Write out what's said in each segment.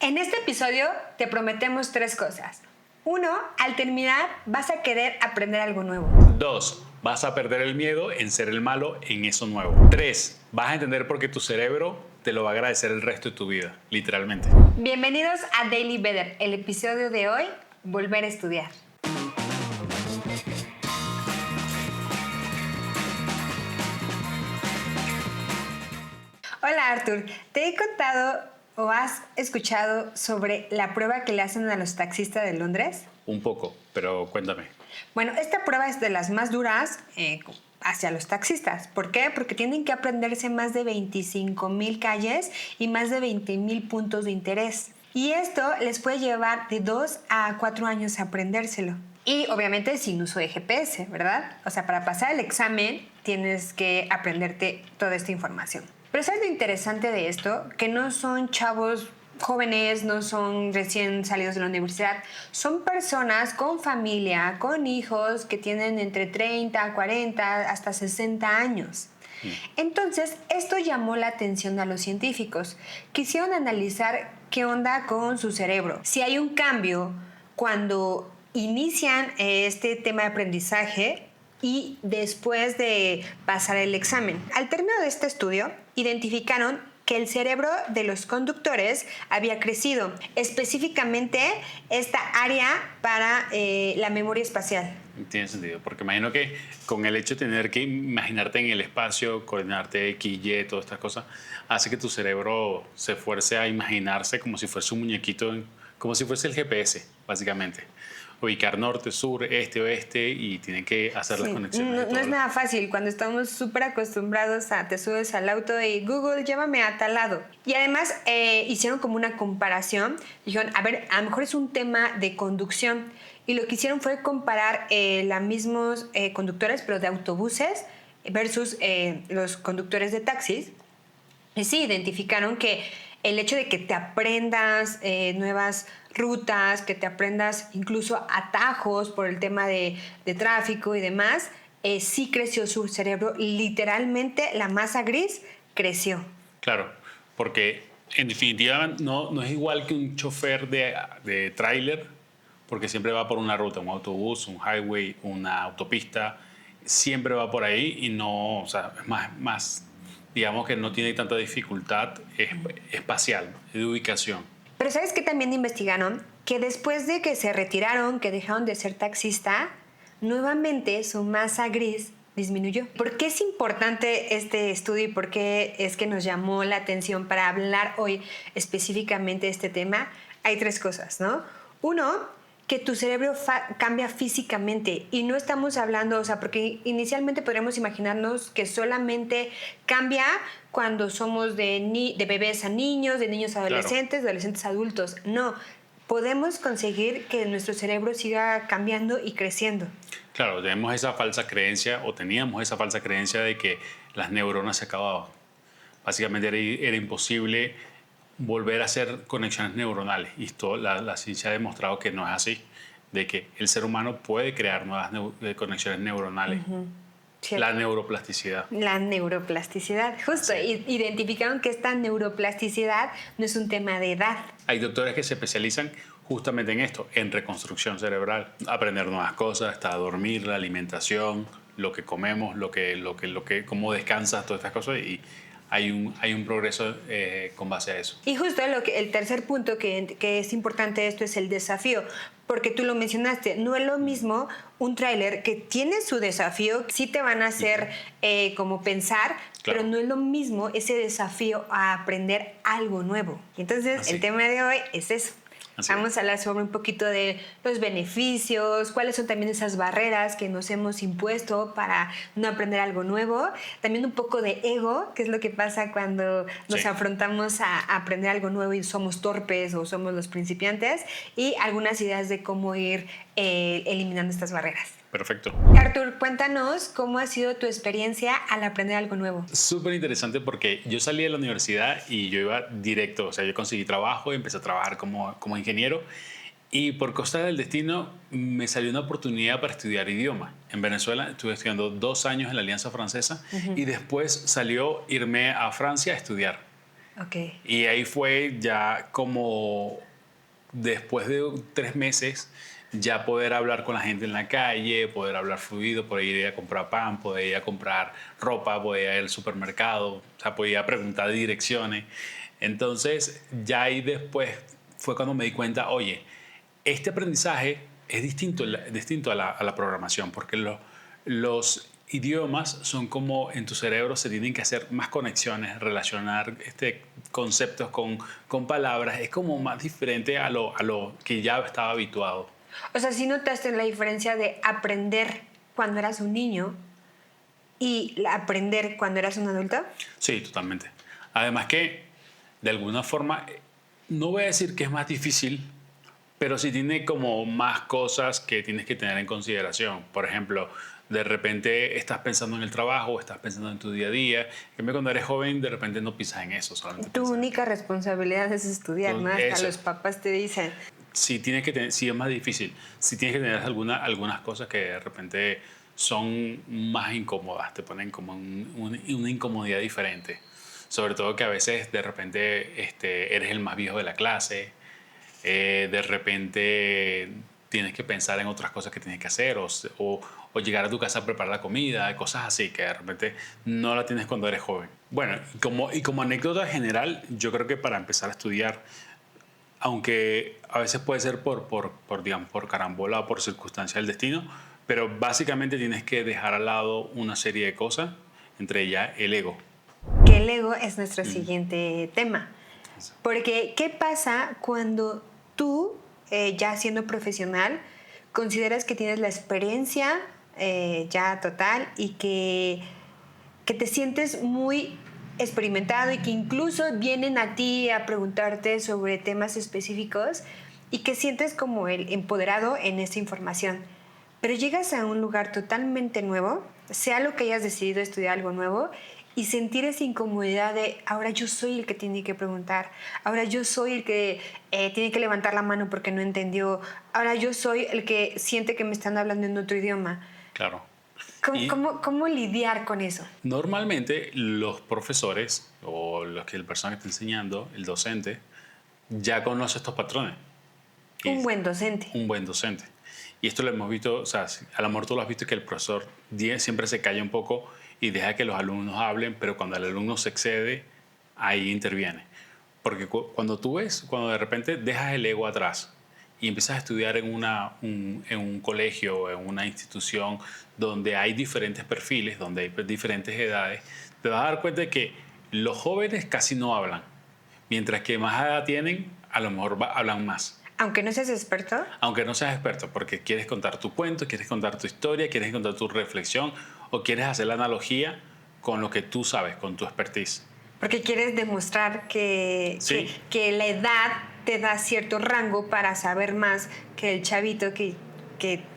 En este episodio te prometemos 3 cosas. 1. Al terminar vas a querer aprender algo nuevo. 2. Vas a perder el miedo en ser el malo en eso nuevo. 3. Vas a entender por qué tu cerebro te lo va a agradecer el resto de tu vida, literalmente. Bienvenidos a Daily Better, el episodio de hoy, volver a estudiar. Hola Arthur, ¿te he contado o has escuchado sobre la prueba que le hacen a los taxistas de Londres? Un poco, pero cuéntame. Bueno, esta prueba es de las más duras hacia los taxistas. ¿Por qué? Porque tienen que aprenderse más de 25,000 calles y más de 20,000 puntos de interés. Y esto les puede llevar de 2 a 4 años aprendérselo. Y obviamente sin uso de GPS, ¿verdad? O sea, para pasar el examen tienes que aprenderte toda esta información. Pero ¿sabes lo interesante de esto? Que no son chavos jóvenes, no son recién salidos de la universidad, son personas con familia, con hijos que tienen entre 30, 40, hasta 60 años. Entonces, esto llamó la atención a los científicos. Quisieron analizar qué onda con su cerebro. Si hay un cambio cuando inician este tema de aprendizaje y después de pasar el examen. Al término de este estudio, identificaron que el cerebro de los conductores había crecido, específicamente esta área para la memoria espacial. Tiene sentido, porque imagino que con el hecho de tener que imaginarte en el espacio, coordinarte X, Y, todas estas cosas, hace que tu cerebro se esfuerce a imaginarse como si fuese un muñequito, como si fuese el GPS, básicamente. Ubicar norte, sur, este, oeste y tienen que hacer las conexiones. No es nada fácil cuando estamos súper acostumbrados a te subes al auto y Google, llévame a tal lado. Y además hicieron como una comparación. Dijeron, a ver, a lo mejor es un tema de conducción. Y lo que hicieron fue comparar los mismos conductores, pero de autobuses, versus los conductores de taxis. Y sí, identificaron que el hecho de que te aprendas nuevas rutas, que te aprendas incluso atajos por el tema de tráfico y demás, sí creció su cerebro. Literalmente la masa gris creció. Claro, porque en definitiva no es igual que un chofer de tráiler, porque siempre va por una ruta, un autobús, un highway, una autopista, siempre va por ahí y no, o sea, es más digamos que no tiene tanta dificultad espacial, de ubicación. Pero ¿sabes qué también investigaron? Que después de que se retiraron, que dejaron de ser taxista, nuevamente su masa gris disminuyó. ¿Por qué es importante este estudio y por qué es que nos llamó la atención para hablar hoy específicamente de este tema? Hay 3 cosas, ¿no? 1, que tu cerebro cambia físicamente y no estamos hablando, o sea, porque inicialmente podríamos imaginarnos que solamente cambia cuando somos de bebés a niños, de niños a adolescentes, claro, de adolescentes a adultos. No, podemos conseguir que nuestro cerebro siga cambiando y creciendo. Claro, tenemos esa falsa creencia o teníamos esa falsa creencia de que las neuronas se acababan. Básicamente era imposible volver a hacer conexiones neuronales y la ciencia ha demostrado que no es así, de que el ser humano puede crear nuevas conexiones neuronales. La neuroplasticidad. La neuroplasticidad, justo. Sí. Identificaron que esta neuroplasticidad no es un tema de edad. Hay doctores que se especializan justamente en esto, en reconstrucción cerebral, aprender nuevas cosas, hasta dormir, la alimentación, lo que comemos, cómo descansas, todas estas cosas y hay un progreso con base a eso. Y justo el tercer punto que es importante de esto es el desafío, porque tú lo mencionaste, no es lo mismo un tráiler que tiene su desafío, sí te van a hacer como pensar, claro, pero no es lo mismo ese desafío a aprender algo nuevo. Entonces, el tema de hoy es eso. Vamos a hablar sobre un poquito de los beneficios, cuáles son también esas barreras que nos hemos impuesto para no aprender algo nuevo. También un poco de ego, que es lo que pasa cuando nos afrontamos a aprender algo nuevo y somos torpes o somos los principiantes. Y algunas ideas de cómo ir eliminando estas barreras. Perfecto. Arthur, cuéntanos cómo ha sido tu experiencia al aprender algo nuevo. Súper interesante porque yo salí de la universidad y yo iba directo, o sea, yo conseguí trabajo, empecé a trabajar como ingeniero y por cosas del destino me salió una oportunidad para estudiar idioma. En Venezuela estuve estudiando 2 años en la Alianza Francesa y después salió irme a Francia a estudiar. Ok. Y ahí fue ya como después de 3 meses ya poder hablar con la gente en la calle, poder hablar fluido, poder ir a comprar pan, poder ir a comprar ropa, poder ir al supermercado, o sea, podía preguntar direcciones. Entonces ya ahí después fue cuando me di cuenta, oye, este aprendizaje es distinto a la programación, porque los idiomas son como en tu cerebro se tienen que hacer más conexiones, relacionar conceptos con palabras, es como más diferente a lo que ya estaba habituado. O sea, ¿sí notaste la diferencia de aprender cuando eras un niño y aprender cuando eras un adulto? Sí, totalmente. Además que, de alguna forma, no voy a decir que es más difícil, pero sí tiene como más cosas que tienes que tener en consideración. Por ejemplo, de repente estás pensando en el trabajo, estás pensando en tu día a día. En cambio, cuando eres joven, de repente no piensas en eso, solamente Tu piensas en única responsabilidad es estudiar, ¿no? Hasta eso. los papás te dicen. Sí, tienes que tener, sí es más difícil. Sí tienes que tener algunas cosas que de repente son más incómodas, te ponen como una incomodidad diferente. Sobre todo que a veces de repente eres el más viejo de la clase, de repente tienes que pensar en otras cosas que tienes que hacer o llegar a tu casa a preparar la comida, cosas así que de repente no la tienes cuando eres joven. Bueno, y como anécdota general, yo creo que para empezar a estudiar, aunque a veces puede ser digamos, por carambola o por circunstancia del destino, pero básicamente tienes que dejar al lado una serie de cosas, entre ellas el ego. Que el ego es nuestro siguiente tema. Porque, ¿qué pasa cuando tú, ya siendo profesional, consideras que tienes la experiencia ya total y que te sientes muy experimentado y que incluso vienen a ti a preguntarte sobre temas específicos y que sientes como el empoderado en esa información? Pero llegas a un lugar totalmente nuevo, sea lo que hayas decidido estudiar algo nuevo, y sentir esa incomodidad de ahora yo soy el que tiene que preguntar, ahora yo soy el que tiene que levantar la mano porque no entendió, ahora yo soy el que siente que me están hablando en otro idioma. Claro. ¿Cómo, Y cómo lidiar con eso? normalmente los profesores o el persona que está enseñando, el docente, ya conoce estos patrones. Y Un buen docente. un buen docente. Y esto lo hemos visto, o sea, a lo mejor tú lo has visto que el profesor siempre se calla un poco y deja que los alumnos hablen, pero cuando el alumno se excede, ahí interviene. Porque cuando de repente dejas el ego atrás y empiezas a estudiar en un colegio o en una institución donde hay diferentes perfiles, donde hay diferentes edades, te vas a dar cuenta de que los jóvenes casi no hablan, mientras que más edad tienen, a lo mejor hablan más. Aunque no seas experto. Aunque no seas experto, porque quieres contar tu cuento, quieres contar tu historia, quieres contar tu reflexión o quieres hacer la analogía con lo que tú sabes, con tu expertise. Porque quieres demostrar Sí. que la edad te da cierto rango para saber más que el chavito que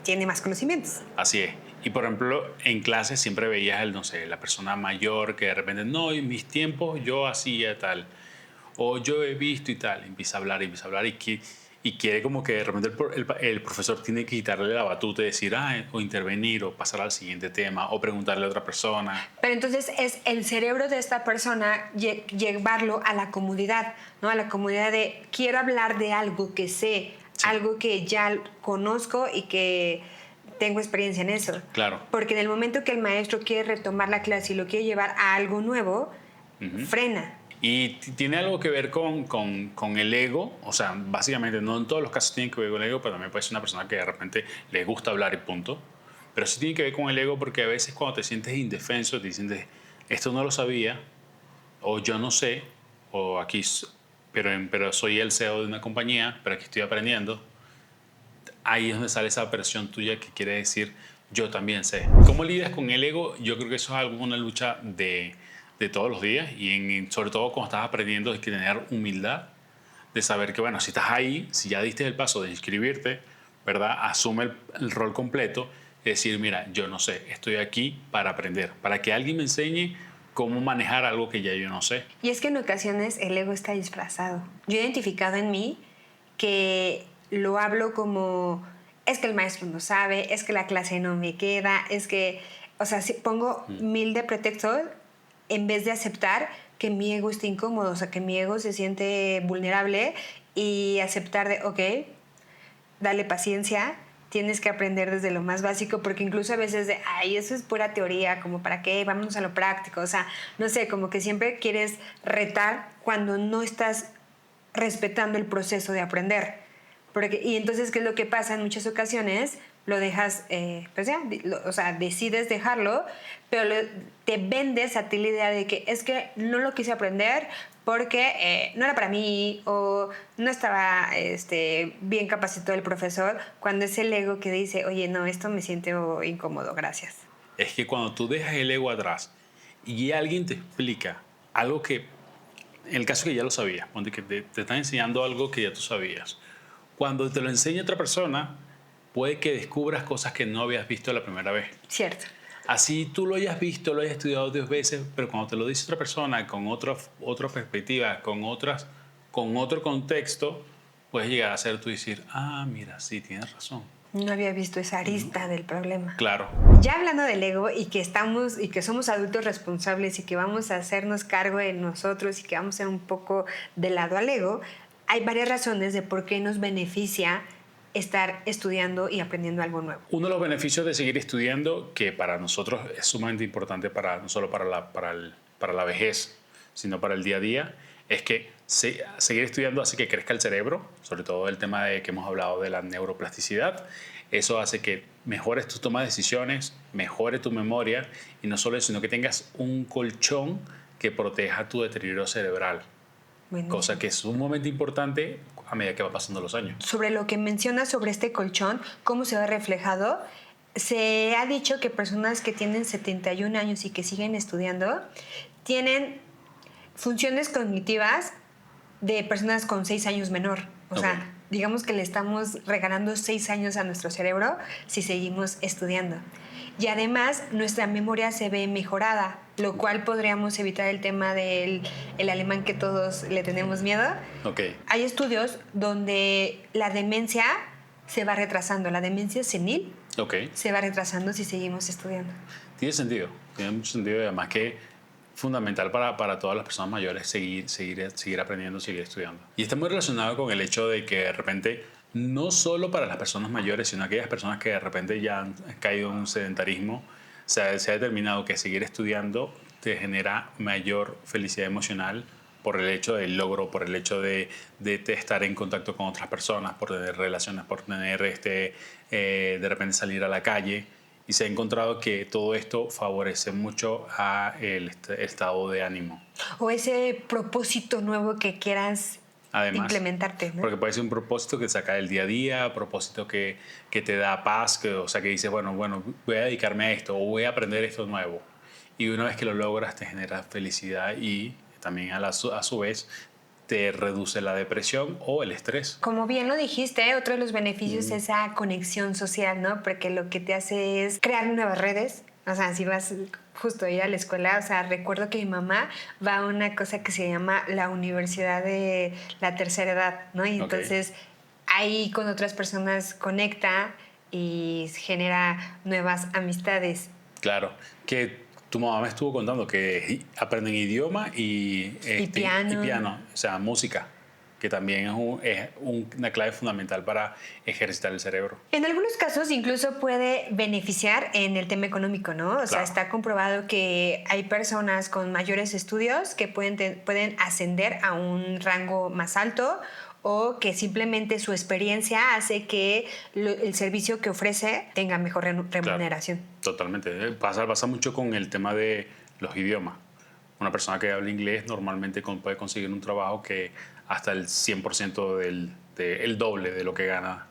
tiene más conocimientos. Así es. Y por ejemplo, en clase siempre veías no sé, la persona mayor que de repente, no, en mis tiempos yo hacía tal, o yo he visto y tal, empieza a hablar y quiere como que de repente el profesor tiene que quitarle la batuta y decir, o intervenir, o pasar al siguiente tema, o preguntarle a otra persona. Pero entonces es el cerebro de esta persona llevarlo a la comodidad, ¿no? A la comodidad de quiero hablar de algo que sé, Sí. algo que ya conozco y que tengo experiencia en eso. Claro. Porque en el momento que el maestro quiere retomar la clase y lo quiere llevar a algo nuevo, frena. Y tiene algo que ver con el ego, o sea, básicamente no en todos los casos tiene que ver con el ego, pero también puede ser una persona que de repente le gusta hablar y punto. Pero sí tiene que ver con el ego porque a veces cuando te sientes indefenso, te sientes, esto no lo sabía, o yo no sé, o aquí, pero soy el CEO de una compañía, pero aquí estoy aprendiendo. Ahí es donde sale esa presión tuya que quiere decir, yo también sé. ¿Cómo lidias con el ego? Yo creo que eso es algo, una lucha de todos los días y sobre todo cuando estás aprendiendo hay que tener humildad de saber que, bueno, si estás ahí, si ya diste el paso de inscribirte, ¿verdad? Asume el rol completo y decir, mira, yo no sé, estoy aquí para aprender, para que alguien me enseñe cómo manejar algo que ya yo no sé. Y es que en ocasiones el ego está disfrazado. Yo he identificado en mí que lo hablo como, es que el maestro no sabe, es que la clase no me queda, es que, o sea, si pongo 1000 de pretextos en vez de aceptar que mi ego esté incómodo, o sea, que mi ego se siente vulnerable y aceptar de, ok, dale paciencia, tienes que aprender desde lo más básico, porque incluso a veces de, ay, eso es pura teoría, como para qué, vámonos a lo práctico, o sea, no sé, como que siempre quieres retar cuando no estás respetando el proceso de aprender. Y entonces, ¿qué es lo que pasa en muchas ocasiones? Lo dejas, pues ya, o sea, decides dejarlo, pero te vendes a ti la idea de que es que no lo quise aprender porque no era para mí o no estaba bien capacitado el profesor, cuando es el ego que dice, oye, no, esto me siento incómodo, gracias. Es que cuando tú dejas el ego atrás y alguien te explica algo que, en el caso que ya lo sabías, ponte que te están enseñando algo que ya tú sabías, cuando te lo enseña otra persona, puede que descubras cosas que no habías visto la primera vez. Cierto. Así tú lo hayas visto, lo hayas estudiado 10 veces, pero cuando te lo dice otra persona con otra perspectiva, con otro contexto, puedes llegar a ser tú y decir, ah, mira, sí, tienes razón. No había visto esa arista del problema. Claro. Ya hablando del ego y que somos adultos responsables y que vamos a hacernos cargo de nosotros y que vamos a ser un poco de lado al ego, hay varias razones de por qué nos beneficia estar estudiando y aprendiendo algo nuevo. Uno de los beneficios de seguir estudiando, que para nosotros es sumamente importante, no solo para la vejez, sino para el día a día, es que seguir estudiando hace que crezca el cerebro, sobre todo el tema de que hemos hablado de la neuroplasticidad. Eso hace que mejores tus tomas de decisiones, mejore tu memoria, y no solo eso, sino que tengas un colchón que proteja tu deterioro cerebral. Bueno. Cosa que es sumamente importante a medida que va pasando los años. Sobre lo que mencionas sobre este colchón, cómo se ve reflejado, se ha dicho que personas que tienen 71 años y que siguen estudiando tienen funciones cognitivas de personas con 6 años menor. O sea, digamos que le estamos regalando 6 años a nuestro cerebro si seguimos estudiando. Y además, nuestra memoria se ve mejorada, lo cual podríamos evitar el tema del alemán que todos le tenemos miedo. Okay. Hay estudios donde la demencia se va retrasando, la demencia senil se va retrasando si seguimos estudiando. Tiene sentido, tiene mucho sentido, y además que es fundamental para todas las personas mayores seguir aprendiendo, seguir estudiando. Y está muy relacionado con el hecho de que de repente, no solo para las personas mayores, sino aquellas personas que de repente ya han caído en un sedentarismo, se ha determinado que seguir estudiando te genera mayor felicidad emocional por el hecho del logro, por el hecho de estar en contacto con otras personas, por tener relaciones, por tener de repente salir a la calle. Y se ha encontrado que todo esto favorece mucho a el estado de ánimo. O ese propósito nuevo que quieras además, implementarte, ¿no? Porque puede ser un propósito que saca del día a día, propósito que te da paz, o sea, que dices, bueno, voy a dedicarme a esto o voy a aprender esto nuevo. Y una vez que lo logras te genera felicidad y también a su vez te reduce la depresión o el estrés. Como bien lo dijiste, otro de los beneficios es esa conexión social, ¿no? Porque lo que te hace es crear nuevas redes. O sea, si vas justo a ir a la escuela, o sea, recuerdo que mi mamá va a una cosa que se llama la Universidad de la Tercera Edad, ¿no? Y entonces ahí con otras personas conecta y genera nuevas amistades. Claro, que tu mamá me estuvo contando que aprenden idioma y piano, o sea, música, que también es una clave fundamental para ejercitar el cerebro. En algunos casos incluso puede beneficiar en el tema económico, ¿no? O sea, está comprobado que hay personas con mayores estudios que pueden ascender a un rango más alto, o que simplemente su experiencia hace que el servicio que ofrece tenga mejor remuneración. Claro, totalmente. Pasa mucho con el tema de los idiomas. Una persona que habla inglés normalmente puede conseguir un trabajo que hasta el 100% el doble de lo que gana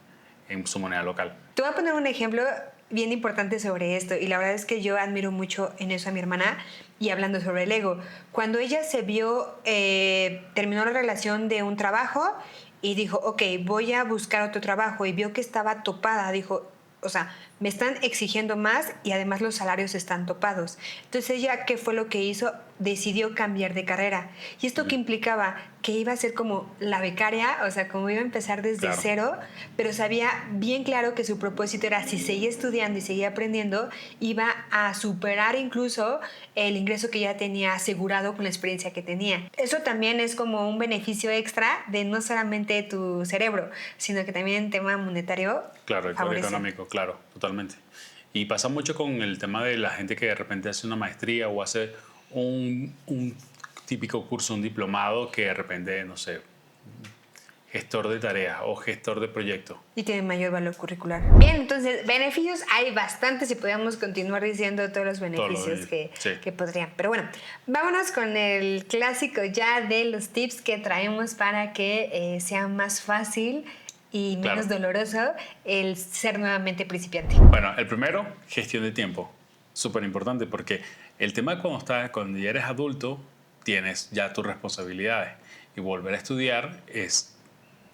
en su moneda local. Te voy a poner un ejemplo bien importante sobre esto, y la verdad es que yo admiro mucho en eso a mi hermana. Y hablando sobre el ego, cuando ella se vio, terminó la relación de un trabajo y dijo, ok, voy a buscar otro trabajo, y vio que estaba topada, dijo, o sea, me están exigiendo más y además los salarios están topados. Entonces ella, ¿qué fue lo que hizo? Decidió cambiar de carrera. ¿Y esto qué implicaba? que iba a ser como la becaria, o sea, como iba a empezar desde cero, pero sabía bien claro que su propósito era, si seguía estudiando y seguía aprendiendo, iba a superar incluso el ingreso que ya tenía asegurado con la experiencia que tenía. Eso también es como un beneficio extra de no solamente tu cerebro, sino que también en tema monetario. Claro, el poder económico, claro, totalmente. Y pasa mucho con el tema de la gente que de repente hace una maestría o hace un típico curso, un diplomado que de repente, no sé, gestor de tareas o gestor de proyectos. Y tiene mayor valor curricular. Bien, entonces, beneficios hay bastantes y podríamos continuar diciendo todos los beneficios que podrían. Pero bueno, vámonos con el clásico ya de los tips que traemos para que sea más fácil y menos doloroso el ser nuevamente principiante. Bueno, el primero, gestión de tiempo. Súper importante porque el tema de cuando ya eres adulto, tienes ya tus responsabilidades. Y volver a estudiar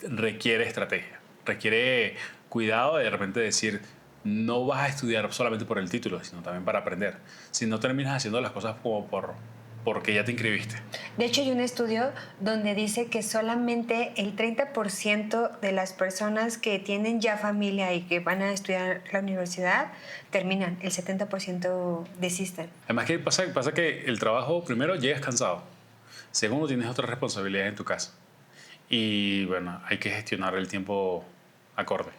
requiere estrategia, requiere cuidado de repente decir, no vas a estudiar solamente por el título, sino también para aprender. Si no terminas haciendo las cosas como porque ya te inscribiste. De hecho, hay un estudio donde dice que solamente el 30% de las personas que tienen ya familia y que van a estudiar la universidad terminan, el 70% desisten. Además que pasa que el trabajo, primero, llegas cansado. Segundo, tienes otras responsabilidades en tu casa. Y bueno, hay que gestionar el tiempo acorde.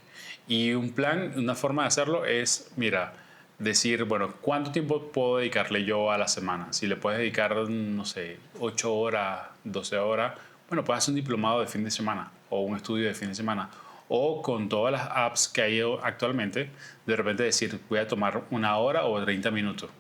Y una forma de hacerlo es, mira, decir, bueno, ¿cuánto tiempo puedo dedicarle yo a la semana? Si le puedes dedicar, no sé, 8 horas, 12 horas, bueno, puedes hacer un diplomado de fin de semana o un estudio de fin de semana. O con todas las apps que hay actualmente, de repente decir, voy a tomar 1 hora o 30 minutos.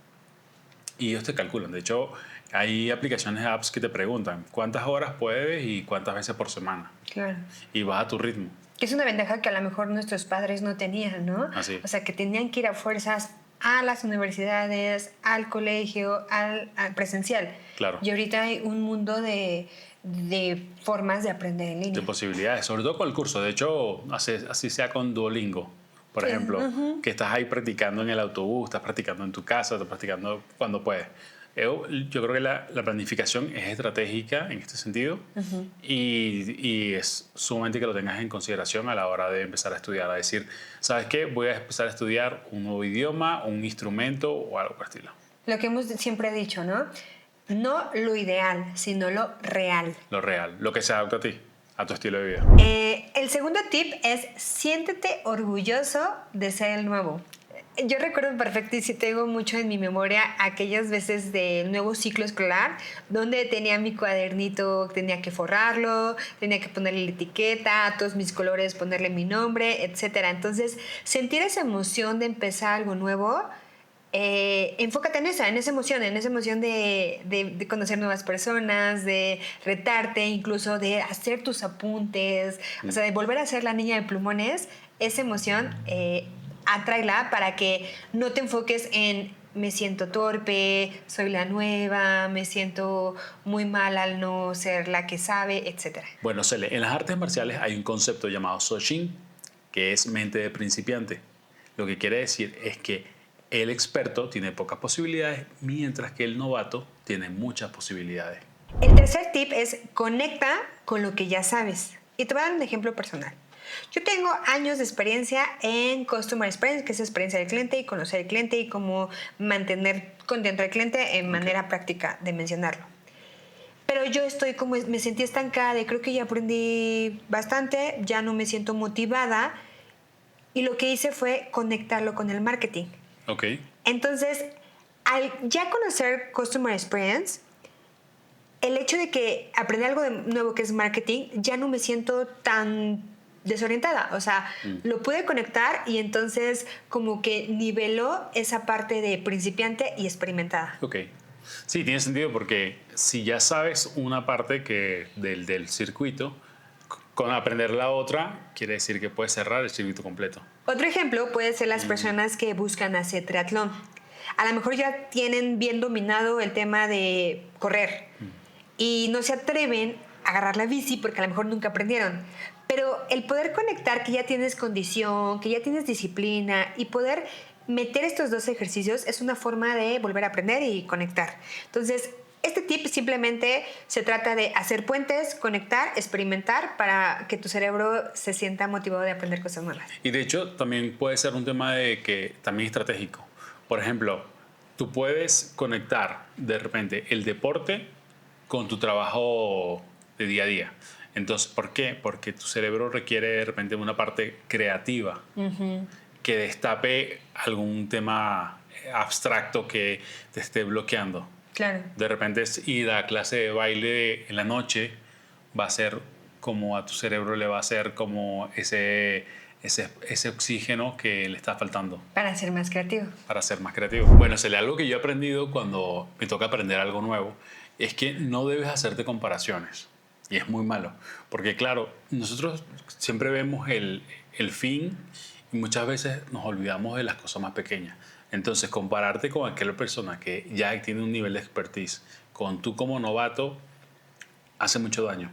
Y ellos te calculan. De hecho, hay aplicaciones de apps que te preguntan cuántas horas puedes y cuántas veces por semana. Claro. Y vas a tu ritmo. Que es una ventaja que a lo mejor nuestros padres no tenían, ¿no? Así. O sea, que tenían que ir a fuerzas a las universidades, al colegio, al presencial. Claro. Y ahorita hay un mundo de formas de aprender en línea. De posibilidades, sobre todo con el curso. De hecho, así sea con Duolingo, por ejemplo, que estás ahí practicando en el autobús, estás practicando en tu casa, estás practicando cuando puedes. Yo creo que la planificación es estratégica en este sentido y es sumamente que lo tengas en consideración a la hora de empezar a estudiar, a decir, ¿sabes qué? Voy a empezar a estudiar un nuevo idioma, un instrumento o algo por el estilo. Lo que hemos siempre dicho, ¿no? No lo ideal, sino lo real. Lo real, lo que se adapta a ti, a tu estilo de vida. El segundo tip es siéntete orgulloso de ser el nuevo. Yo recuerdo perfecto y sí tengo mucho en mi memoria aquellas veces del nuevo ciclo escolar donde tenía mi cuadernito, tenía que forrarlo, tenía que ponerle la etiqueta, a todos mis colores ponerle mi nombre, etc. Entonces, sentir esa emoción de empezar algo nuevo, enfócate en esa emoción de conocer nuevas personas, de retarte, incluso de hacer tus apuntes, o sea, de volver a ser la niña de plumones. Esa emoción atráela para que no te enfoques en me siento torpe, soy la nueva, me siento muy mal al no ser la que sabe, etc. Bueno, Cele, en las artes marciales hay un concepto llamado Soshin, que es mente de principiante. Lo que quiere decir es que el experto tiene pocas posibilidades, mientras que el novato tiene muchas posibilidades. El tercer tip es conecta con lo que ya sabes. Y te voy a dar un ejemplo personal. Yo tengo años de experiencia en Customer Experience, que es experiencia del cliente y conocer al cliente y cómo mantener contento al cliente en manera práctica de mencionarlo. Pero yo estoy como, me sentí estancada y creo que ya aprendí bastante, ya no me siento motivada y lo que hice fue conectarlo con el marketing. Ok. Entonces, al ya conocer Customer Experience, el hecho de que aprendí algo nuevo que es marketing, ya no me siento tan desorientada, o sea, lo pude conectar y entonces como que niveló esa parte de principiante y experimentada. Ok. Sí, tiene sentido porque si ya sabes una parte del circuito, con aprender la otra, quiere decir que puedes cerrar el circuito completo. Otro ejemplo puede ser las personas que buscan hacer triatlón. A lo mejor ya tienen bien dominado el tema de correr y no se atreven a agarrar la bici porque a lo mejor nunca aprendieron. Pero el poder conectar que ya tienes condición, que ya tienes disciplina y poder meter estos dos ejercicios es una forma de volver a aprender y conectar. Entonces, Este tip simplemente se trata de hacer puentes, conectar, experimentar para que tu cerebro se sienta motivado de aprender cosas nuevas. Y de hecho también puede ser un tema de que también estratégico. Por ejemplo, tú puedes conectar de repente el deporte con tu trabajo de día a día. Entonces, ¿por qué? Porque tu cerebro requiere de repente una parte creativa que destape algún tema abstracto que te esté bloqueando. Claro. De repente ir a clase de baile en la noche va a ser como a tu cerebro le va a hacer como ese oxígeno que le está faltando. Para ser más creativo. Para ser más creativo. Bueno, algo que yo he aprendido cuando me toca aprender algo nuevo es que no debes hacerte comparaciones. Y es muy malo. Porque claro, nosotros siempre vemos el fin y muchas veces nos olvidamos de las cosas más pequeñas. Entonces, compararte con aquella persona que ya tiene un nivel de expertise con tú como novato hace mucho daño.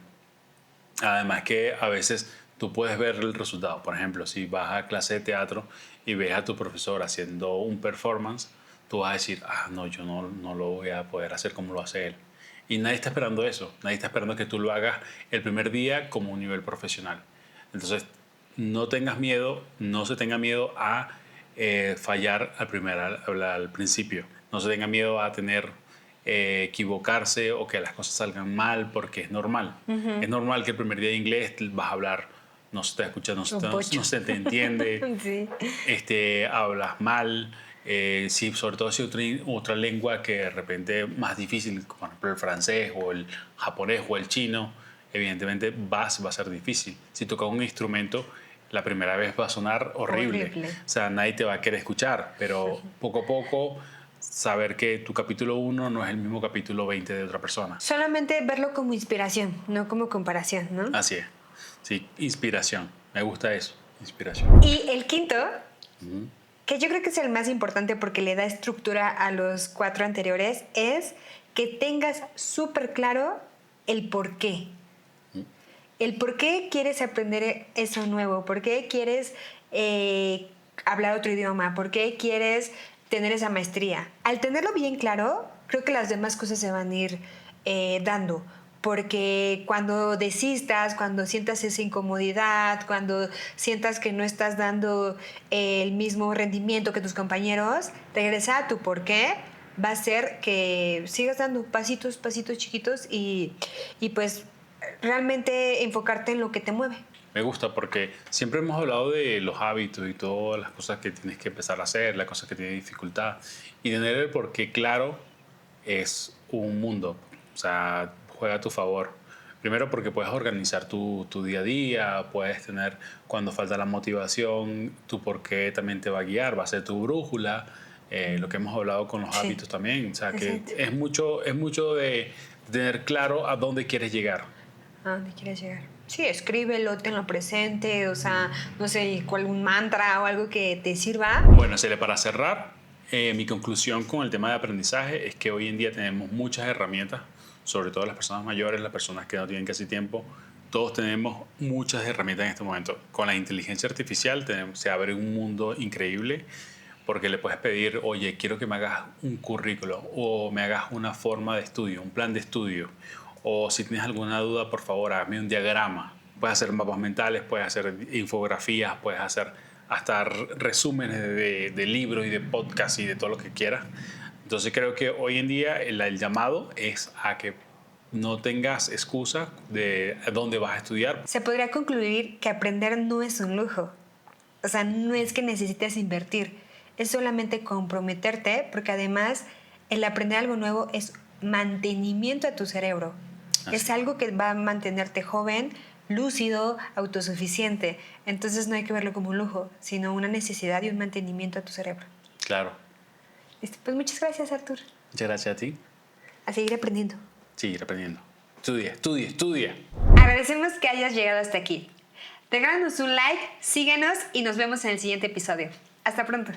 Además que a veces tú puedes ver el resultado. Por ejemplo, si vas a clase de teatro y ves a tu profesor haciendo un performance, tú vas a decir, no, yo no lo voy a poder hacer como lo hace él. Y nadie está esperando eso. Nadie está esperando que tú lo hagas el primer día como un nivel profesional. Entonces, no tengas miedo, no se tenga miedo a fallar al principio. No se tenga miedo a equivocarse o que las cosas salgan mal, porque es normal. Es normal que el primer día de inglés vas a hablar, no se te escucha, no se te entiende, sí. Hablas mal. Sí, sobre todo si otra lengua que de repente es más difícil, como por ejemplo el francés o el japonés o el chino, evidentemente va a ser difícil. Si tocas un instrumento, la primera vez va a sonar horrible. O sea, nadie te va a querer escuchar, pero poco a poco saber que tu capítulo 1 no es el mismo capítulo 20 de otra persona. Solamente verlo como inspiración, no como comparación, ¿no? Así es. Sí, inspiración. Me gusta eso, inspiración. Y el quinto, que yo creo que es el más importante porque le da estructura a los 4 anteriores, es que tengas súper claro el por qué. El por qué quieres aprender eso nuevo, por qué quieres hablar otro idioma, por qué quieres tener esa maestría. Al tenerlo bien claro, creo que las demás cosas se van a ir dando. Porque cuando desistas, cuando sientas esa incomodidad, cuando sientas que no estás dando el mismo rendimiento que tus compañeros, regresa a tu por qué va a ser que sigas dando pasitos chiquitos y pues realmente enfocarte en lo que te mueve. Me gusta porque siempre hemos hablado de los hábitos y todas las cosas que tienes que empezar a hacer, las cosas que tienes dificultad. Y tener el porqué claro es un mundo. O sea, juega a tu favor. Primero porque puedes organizar tu día a día, puedes tener, cuando falta la motivación, tu porqué también te va a guiar, va a ser tu brújula. Lo que hemos hablado con los hábitos también. O sea, que es mucho de tener claro a dónde quieres llegar. ¿A dónde quieres llegar? Sí, escríbelo, tenlo presente, o sea, no sé, algún mantra o algo que te sirva. Bueno, para cerrar, mi conclusión con el tema de aprendizaje es que hoy en día tenemos muchas herramientas, sobre todo las personas mayores, las personas que no tienen casi tiempo. Todos tenemos muchas herramientas en este momento. Con la inteligencia artificial se abre un mundo increíble porque le puedes pedir, oye, quiero que me hagas un currículo o me hagas una forma de estudio, un plan de estudio. O si tienes alguna duda, por favor, hazme un diagrama. Puedes hacer mapas mentales, puedes hacer infografías, puedes hacer hasta resúmenes de libros y de podcasts y de todo lo que quieras. Entonces creo que hoy en día el llamado es a que no tengas excusa de dónde vas a estudiar. Se podría concluir que aprender no es un lujo. O sea, no es que necesites invertir. Es solamente comprometerte, porque además el aprender algo nuevo es mantenimiento a tu cerebro. Es algo que va a mantenerte joven, lúcido, autosuficiente. Entonces no hay que verlo como un lujo, sino una necesidad y un mantenimiento a tu cerebro. Claro. Listo. Pues muchas gracias, Artur. Muchas gracias a ti. A seguir aprendiendo. Seguir aprendiendo. Estudia. Agradecemos que hayas llegado hasta aquí. Regálanos un like, síguenos y nos vemos en el siguiente episodio. Hasta pronto.